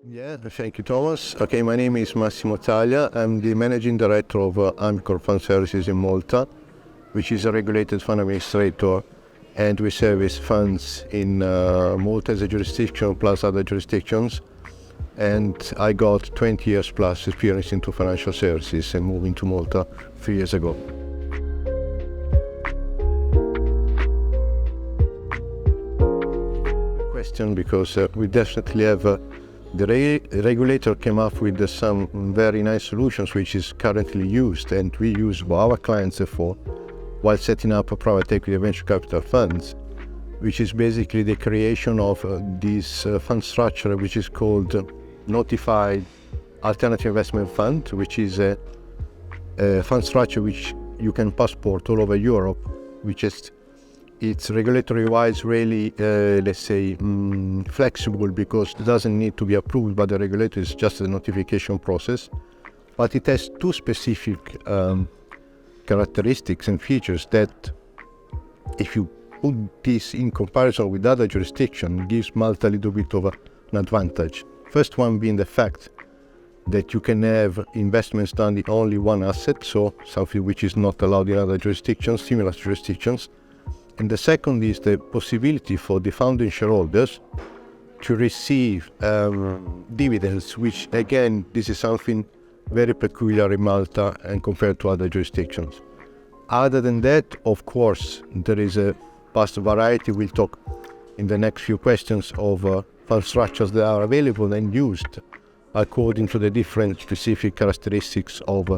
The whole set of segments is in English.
Yeah, thank you, Thomas. Okay, my name is Massimo Talia. I'm the Managing Director of Amicorp Fund Services in Malta, which is a regulated fund administrator, and we service funds in Malta as a jurisdiction plus other jurisdictions. And I got 20 years plus experience into financial services and moving to Malta 3 years ago. Question, because we definitely have the regulator came up with some very nice solutions which is currently used and we use our clients for while setting up a private equity venture capital funds, which is basically the creation of this fund structure which is called Notified Alternative Investment Fund, which is a fund structure which you can passport all over Europe, which is it's regulatory-wise really, let's say, flexible because it doesn't need to be approved by the regulator, it's just a notification process. But it has two specific characteristics and features that, if you put this in comparison with other jurisdictions, gives Malta a little bit of an advantage. First one being the fact that you can have investments done in only one asset, so something which is not allowed in other jurisdictions, similar jurisdictions. And the second is the possibility for the founding shareholders to receive dividends, which again, this is something very peculiar in Malta and compared to other jurisdictions. Other than that, of course, there is a vast variety. We'll talk in the next few questions of fund structures that are available and used according to the different specific characteristics of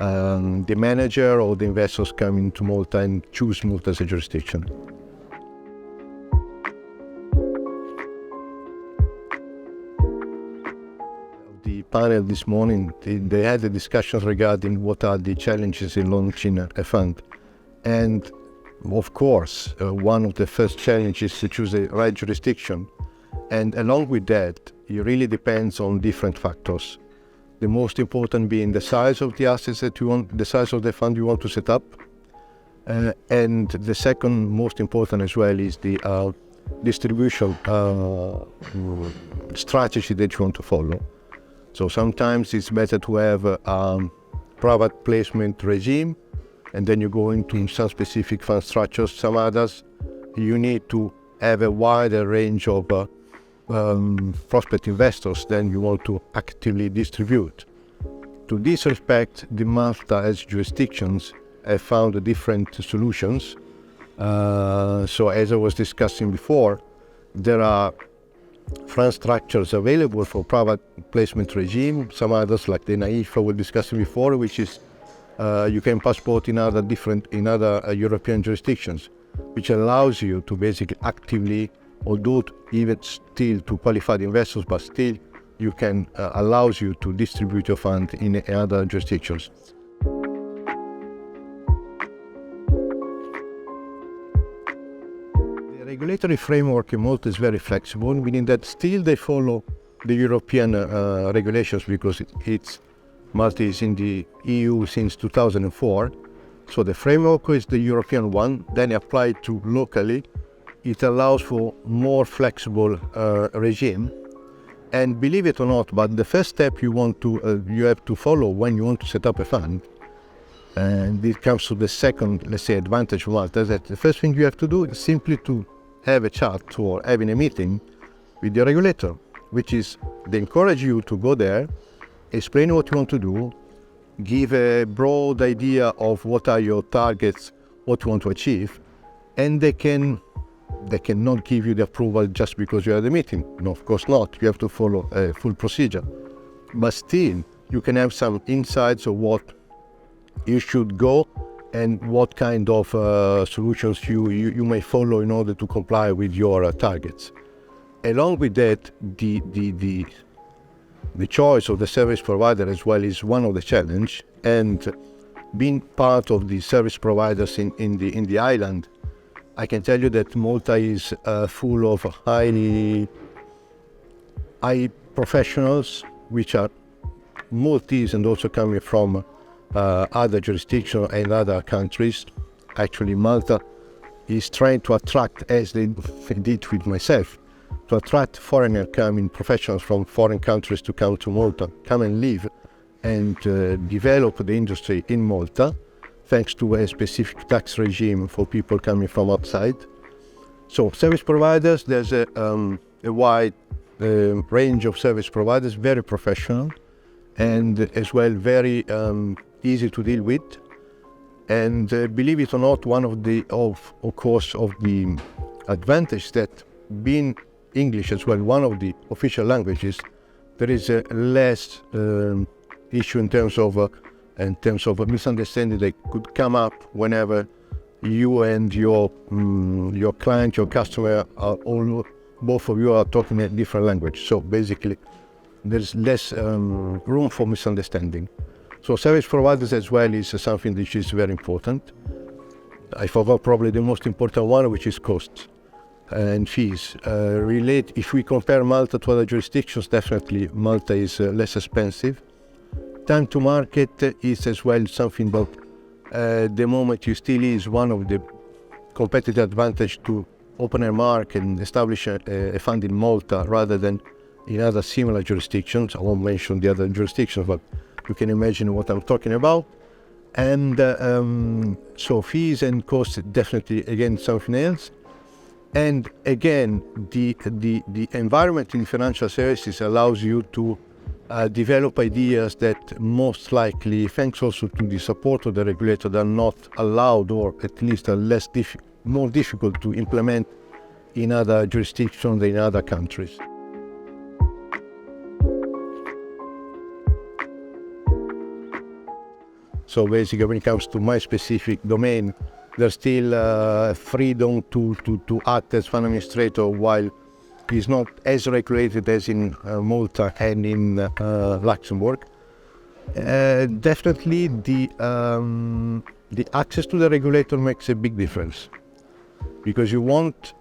the manager or the investors coming to Malta and choose Malta as a jurisdiction. The panel this morning, they had a discussion regarding what are the challenges in launching a fund. And of course, one of the first challenges is to choose the right jurisdiction. And along with that, it really depends on different factors. The most important being the size of the assets that you want, the size of the fund you want to set up. And the second most important as well is the distribution strategy that you want to follow. So sometimes it's better to have a private placement regime, and then you go into some specific fund structures. Some others, you need to have a wider range of prospect investors than you want to actively distribute. To this respect, the Malta as jurisdictions have found different solutions. So as I was discussing before, there are fund structures available for private placement regime. Some others, like the NAIF I was discussing before, which is you can passport in other European jurisdictions, which allows you to basically actively, although even still to qualified investors, but still you can allows you to distribute your fund in other jurisdictions. The regulatory framework in Malta is very flexible, meaning that still they follow the European regulations because Malta is in the EU since 2004. So the framework is the European one, then applied to locally. It allows for more flexible regime, and believe it or not, but the first step you have to follow when you want to set up a fund, and it comes to the second, let's say, advantage of Malta, is that the first thing you have to do is simply to have a chat or having a meeting with the regulator, which is they encourage you to go there, explain what you want to do, give a broad idea of what are your targets, what you want to achieve, and they cannot give you the approval just because you are at the meeting. No, of course not. You have to follow a full procedure. But still, you can have some insights of what you should go and what kind of solutions you may follow in order to comply with your targets. Along with that, the choice of the service provider as well is one of the challenge, and being part of the service providers in the island, I can tell you that Malta is full of high professionals, which are Maltese and also coming from other jurisdictions and other countries. Actually, Malta is trying to attract, as they did with myself, to attract foreigner professionals from foreign countries to come to Malta, come and live and develop the industry in Malta, thanks to a specific tax regime for people coming from outside. So service providers, there's a wide range of service providers, very professional, and as well very easy to deal with. And believe it or not, one of the advantage that being English as well, one of the official languages, there is a less issue in terms of a misunderstanding that could come up whenever you and your client, your customer, both of you are talking a different language. So basically, there's less room for misunderstanding. So service providers as well is something which is very important. I forgot probably the most important one, which is costs and fees. If we compare Malta to other jurisdictions, definitely Malta is less expensive. Time to market is as well something that the moment you still is one of the competitive advantage to open a market and establish a fund in Malta rather than in other similar jurisdictions. I won't mention the other jurisdictions, but you can imagine what I'm talking about. And so fees and costs, definitely, again, something else. And again, the environment in financial services allows you to develop ideas that most likely, thanks also to the support of the regulator, are not allowed, or at least are more difficult to implement in other jurisdictions, in other countries. So basically, when it comes to my specific domain, there's still freedom to act as fund administrator while it's not as regulated as in Malta and in Luxembourg. Definitely, the access to the regulator makes a big difference, because you want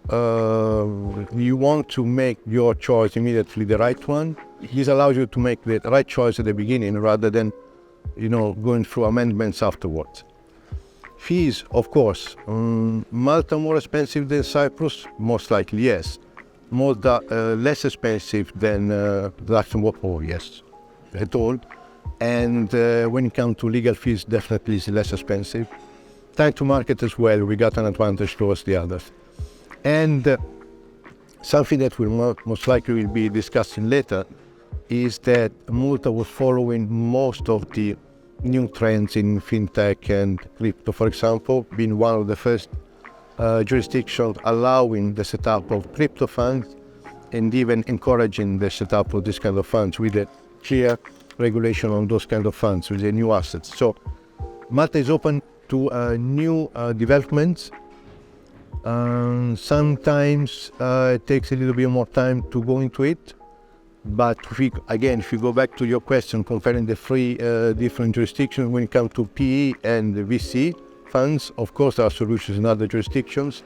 to make your choice immediately the right one. This allows you to make the right choice at the beginning rather than going through amendments afterwards. Fees, of course. Malta more expensive than Cyprus? Most likely, yes. Malta less expensive than Luxembourg? Oh, yes, at all. And when it comes to legal fees, definitely is less expensive. Time to market as well, we got an advantage towards the others. And something that will most likely will be discussing later is that Malta was following most of the new trends in FinTech and crypto, for example, being one of the first jurisdictions allowing the setup of crypto funds and even encouraging the setup of this kind of funds with a clear regulation on those kind of funds with the new assets. So Malta is open to new developments. Sometimes it takes a little bit more time to go into it. But if you go back to your question, comparing the three different jurisdictions, when it comes to PE and VC funds, of course there are solutions in other jurisdictions.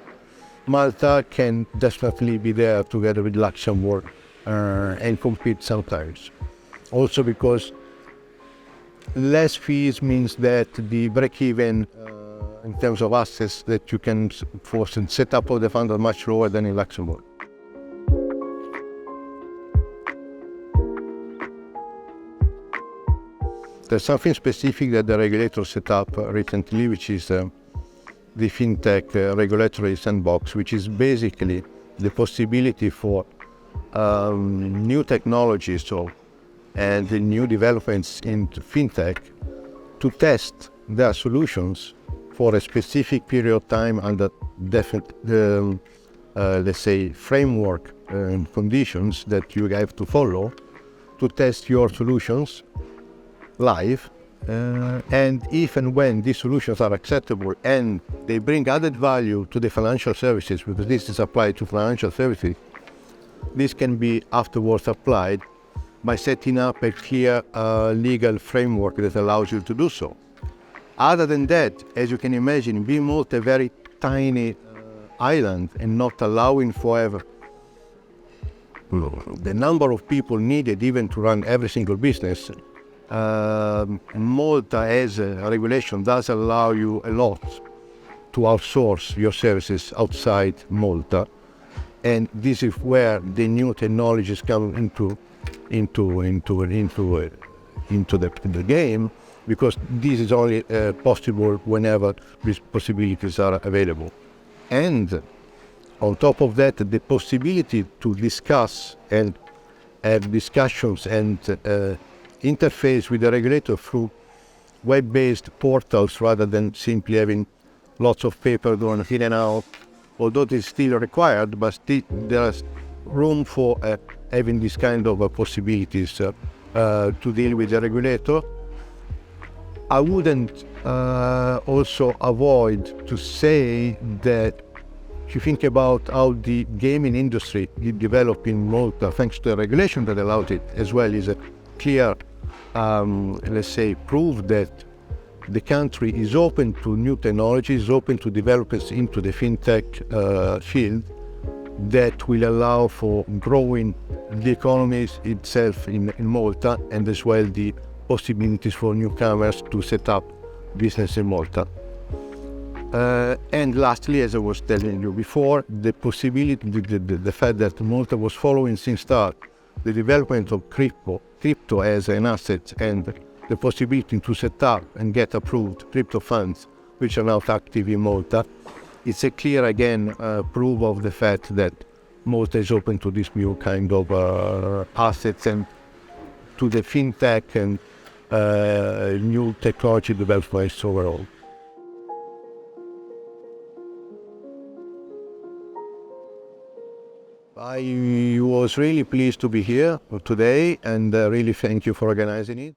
Malta can definitely be there together with Luxembourg and compete sometimes. Also because less fees means that the break-even in terms of assets that you can force and set up of the fund are much lower than in Luxembourg. There's something specific that the regulator set up recently, which is the FinTech regulatory sandbox, which is basically the possibility for new technologies and the new developments in FinTech to test their solutions for a specific period of time under definite, let's say, framework and conditions that you have to follow to test your solutions live, and if and when these solutions are acceptable and they bring added value to the financial services, because this is applied to financial services, this can be afterwards applied by setting up a clear legal framework that allows you to do so. Other than that, as you can imagine, being Malta a very tiny island and not allowing for the number of people needed even to run every single business, Malta as a regulation does allow you a lot to outsource your services outside Malta, and this is where the new technologies come into the game, because this is only possible whenever these possibilities are available. And on top of that, the possibility to discuss and have discussions and interface with the regulator through web-based portals rather than simply having lots of paper going in and out, although it is still required, but there's room for having this kind of possibilities to deal with the regulator. I wouldn't also avoid to say that if you think about how the gaming industry is developing in Malta, thanks to the regulation that allowed it, as well, is a clear, let's say, proof that the country is open to new technologies, open to developers into the FinTech field that will allow for growing the economies itself in Malta, and as well the possibilities for newcomers to set up business in Malta. And lastly, as I was telling you before, the possibility, the fact that Malta was following since start the development of crypto as an asset, and the possibility to set up and get approved crypto funds which are now active in Malta. It's a clear, again, proof of the fact that Malta is open to this new kind of assets and to the FinTech and new technology developments overall. I was really pleased to be here today, and really thank you for organizing it.